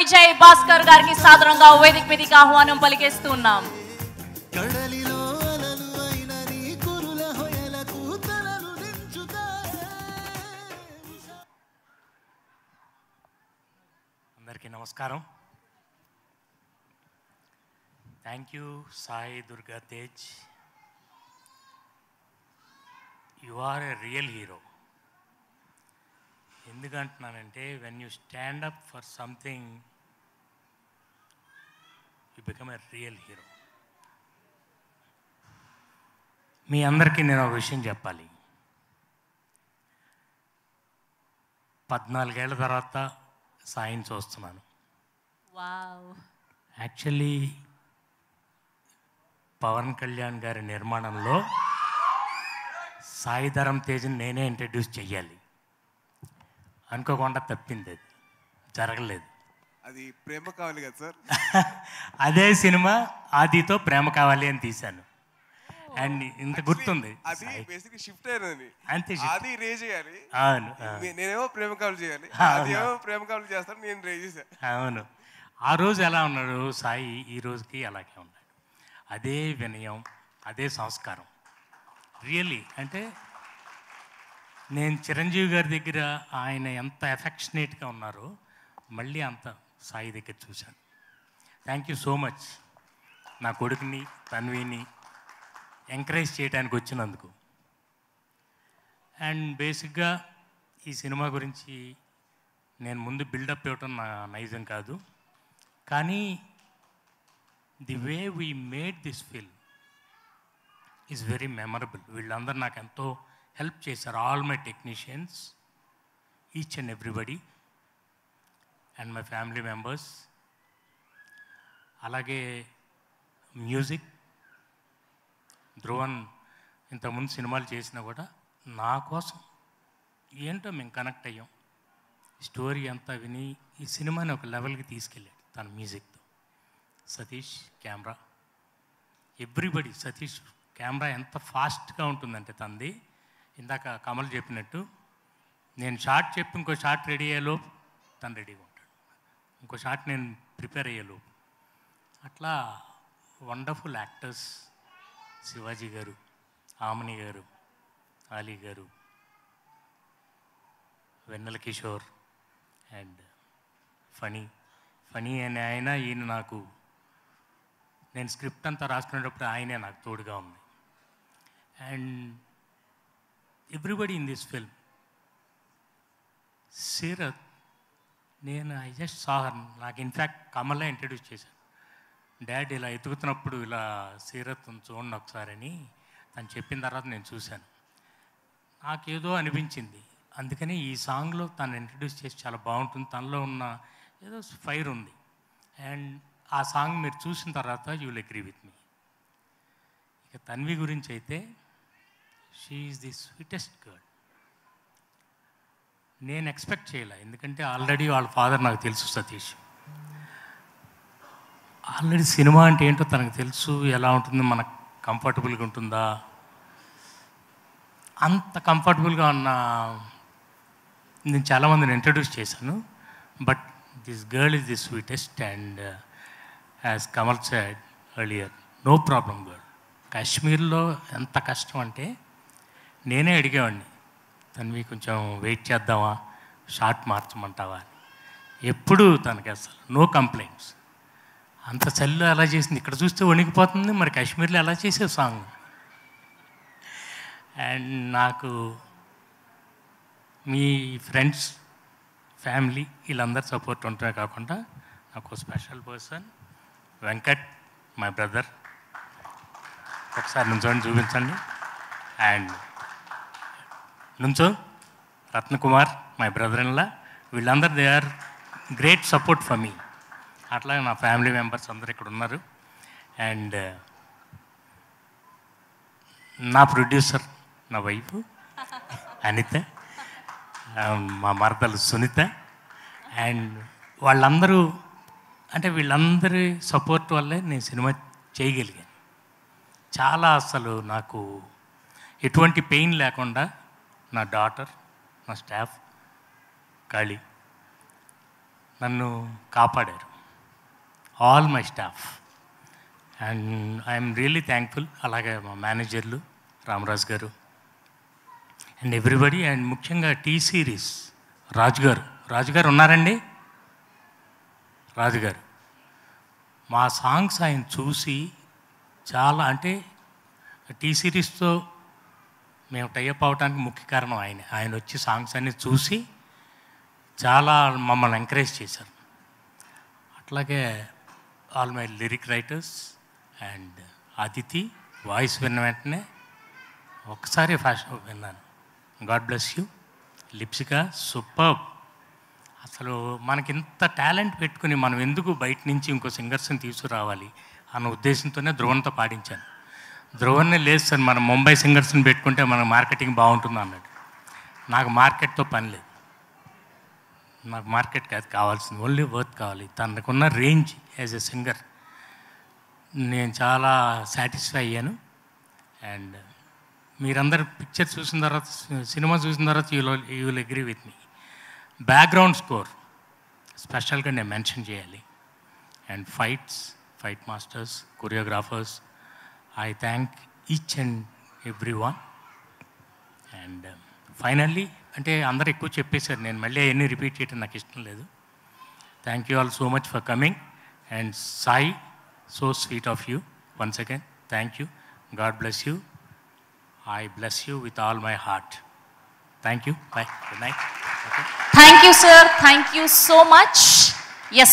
విజయ్ భాస్కర్ గారికి సాదరంగా వేదిక మీదకి ఆహ్వానం పలికేస్తున్నాం. అందరికీ నమస్కారం. Thank you Sai Durga Tej. You are a real hero. ఎందుకంటున్నానంటే when you stand up for something you become a real hero. మీ అందరికీ నేను ఒక విషయం చెప్పాలి. 14 ఏళ్ల తర్వాత సాయిని చూస్తున్నాను. యాక్చువల్లీ పవన్ కళ్యాణ్ గారి నిర్మాణంలో సాయి ధరమ్ తేజ్ని నేనే ఇంట్రడ్యూస్ చెయ్యాలి అనుకోకుండా తప్పింది. అది జరగలేదు. అది ప్రేమ కావాలి కదా సార్. అదే సినిమా ఆదితో ప్రేమ కావాలి అని తీశాను. అండ్ ఇంత గుర్తుంది, అది బేసిక్లీ షిఫ్ట్ అయినది. అంతే. అది రే చేయాలి, అవును. నేనేమో ప్రేమ కావాలి చేయాలి, అదేమో ప్రేమ కావాలి చేస్తాను, నేను రే చేశాను. అవును. ఆ రోజు ఎలా ఉన్నాడు సాయి, ఈ రోజుకి అలాగే ఉన్నాడు. అదే వినయం, అదే సంస్కారం. రియల్లీ అంటే నేను చిరంజీవి గారి దగ్గర ఆయన ఎంత ఎఫెక్షనేట్గా ఉన్నారో మళ్ళీ అంత సాయి దగ్గర చూశాను. థ్యాంక్ యూ సో మచ్ నా కొడుకుని తన్విని ఎంకరేజ్ చేయడానికి వచ్చినందుకు. అండ్ బేసిక్గా ఈ సినిమా గురించి నేను ముందు బిల్డప్ ఇవ్వటం నా నైజం కాదు, కానీ the way we made this film is very memorable. వీళ్ళందరూ నాకు ఎంతో హెల్ప్ చేశారు. All my technicians, each and everybody, and my family members. అలాగే మ్యూజిక్, ధ్రువన్ ఇంతకుముందు సినిమాలు చేసినా కూడా నా కోసం ఏంటో మేము కనెక్ట్ అయ్యాం. స్టోరీ అంతా విని ఈ సినిమాని ఒక లెవెల్కి తీసుకెళ్ళాడు తన మ్యూజిక్తో. Satish camera, everybody. Satish camera ఎంత ఫాస్ట్గా ఉంటుందంటే తనది. ఇందాక కమల్ చెప్పినట్టు నేను షార్ట్ చెప్పి ఇంకో షార్ట్ రెడీ అయ్యేలోపు తను రెడీగా ఉంటాడు, ఇంకో షార్ట్ నేను ప్రిపేర్ అయ్యేలోపు. అట్లా వండర్ఫుల్ యాక్టర్స్. శివాజీ గారు, ఆమని గారు, అలీ గారు, వెన్నెల కిషోర్, అండ్ ఫనీ అనే ఆయన. ఈయన నాకు, నేను స్క్రిప్ట్ అంతా రాసుకునేటప్పుడు ఆయనే నాకు తోడుగా ఉంది. And everybody in this film. Seerat, నేను ఐ జస్ట్ సా హర్. నాకు ఇన్ఫ్యాక్ట్ కమల్లా ఇంట్రడ్యూస్ చేశాను. డాడ్ ఇలా ఎతుకుతున్నప్పుడు ఇలా సీరత్ చూడండి ఒకసారి అని తను చెప్పిన తర్వాత నేను చూశాను. నాకేదో అనిపించింది. అందుకని ఈ సాంగ్లో తను ఇంట్రడ్యూస్ చేసి చాలా బాగుంటుంది. తనలో ఉన్న ఏదో ఫైర్ ఉంది. అండ్ ఆ సాంగ్ మీరు చూసిన తర్వాత you will agree with me. ఇక తన్వి గురించి అయితే, she is the sweetest girl. నేను ఎక్స్పెక్ట్ చేయలే, ఎందుకంటే ఆల్రెడీ వాళ్ళ ఫాదర్ నాకు తెలుసు సతీష్. ఆల్రెడీ సినిమా అంటే ఏంటో తనకు తెలుసు, ఎలా ఉంటుంది, మనకు కంఫర్టబుల్గా ఉంటుందా. అంత కంఫర్టబుల్గా ఉన్న నేను చాలామందిని ఇంట్రడ్యూస్ చేశాను. But this girl is the sweetest. And as Kamal said earlier, no problem girl. కాశ్మీర్లో ఎంత కష్టం అంటే నేనే అడిగేవాడిని, తనవి కొంచెం వెయిట్ చేద్దామా, షార్ట్ మార్చమంటావా అని. ఎప్పుడు తనకి అసలు నో కంప్లైంట్స్. అంత చల్లు అలా చేసింది. ఇక్కడ చూస్తే వణికిపోతుంది, మరి కాశ్మీర్లో ఎలా చేసే సాంగ్. అండ్ నాకు మీ ఫ్రెండ్స్, ఫ్యామిలీ వీళ్ళందరూ సపోర్ట్ ఉంటమే కాకుండా నాకు special person Venkat, my brother. ఒకసారి నుంచోండి, చూపించండి. అండ్ నుంచో రత్నకుమార్, మై బ్రదర్ ఇన్లా. వీళ్ళందరూ they are great support for me. అట్లాగే నా ఫ్యామిలీ మెంబర్స్ అందరు ఇక్కడ ఉన్నారు. అండ్ నా ప్రొడ్యూసర్, నా వైఫ్ అనిత, మా మరదలు సునీత. అండ్ వాళ్ళందరూ, అంటే వీళ్ళందరి సపోర్ట్ వల్లే నేను సినిమా చేయగలిగాను. చాలా అసలు నాకు ఎటువంటి పెయిన్ లేకుండా నా డాటర్, నా స్టాఫ్, కాళీ, నన్ను కాపాడారు, all my staff. And I'm really thankful. అలాగే మా మేనేజర్లు రామరాజు గారు అండ్ ఎవ్రీబడి. అండ్ ముఖ్యంగా టీ సిరీస్ రాజుగారు ఉన్నారండి. రాజుగారు మా సాంగ్స్ ఆయన చూసి చాలా, అంటే టీ సిరీస్తో మేము టైఅప్ అవడానికి ముఖ్య కారణం ఆయన వచ్చి సాంగ్స్ అన్నీ చూసి చాలా మమ్మల్ని ఎంకరేజ్ చేశారు. అట్లాగే all my lyric writers and Aditi voice విన్న వెంటనే ఒక్కసారి ఫ్యాషన్ విన్నాను. God bless you. Lipsika superb. అసలు మనకింత టాలెంట్ పెట్టుకుని మనం ఎందుకు బయట నుంచి ఇంకో సింగర్స్ని తీసుకురావాలి అన్న ఉద్దేశంతోనే ధ్రువన్తో పాడించాను. ధ్రువన్నే లేదు సార్, మనం ముంబై సింగర్స్ని పెట్టుకుంటే మన మార్కెటింగ్ బాగుంటుంది అన్నాడు. నాకు మార్కెట్తో పని లేదు, నాకు మార్కెట్ కాదు కావాల్సింది, ఓన్లీ వర్త్ కావాలి. తనకున్న రేంజ్ యాజ్ ఎ సింగర్ నేను చాలా సాటిస్ఫై అయ్యాను. అండ్ మీరందరూ పిక్చర్ చూసిన తర్వాత, సినిమా చూసిన తర్వాత you will agree with me. Background score స్పెషల్గా నేను మెన్షన్ చేయాలి. And fight masters, choreographers, I thank each and every one. And finally, అంటే అందరు ఎక్కువ చెప్పేశారు, నేను మళ్ళీ అవన్నీ రిపీట్ చేయడం నాకు ఇష్టం లేదు. Thank you all so much for coming. And Sai, so sweet of you. Once again thank you. God bless you. I bless you with all my heart. Thank you. Bye. Good night. Okay. Thank you, sir. Thank you so much. Yes.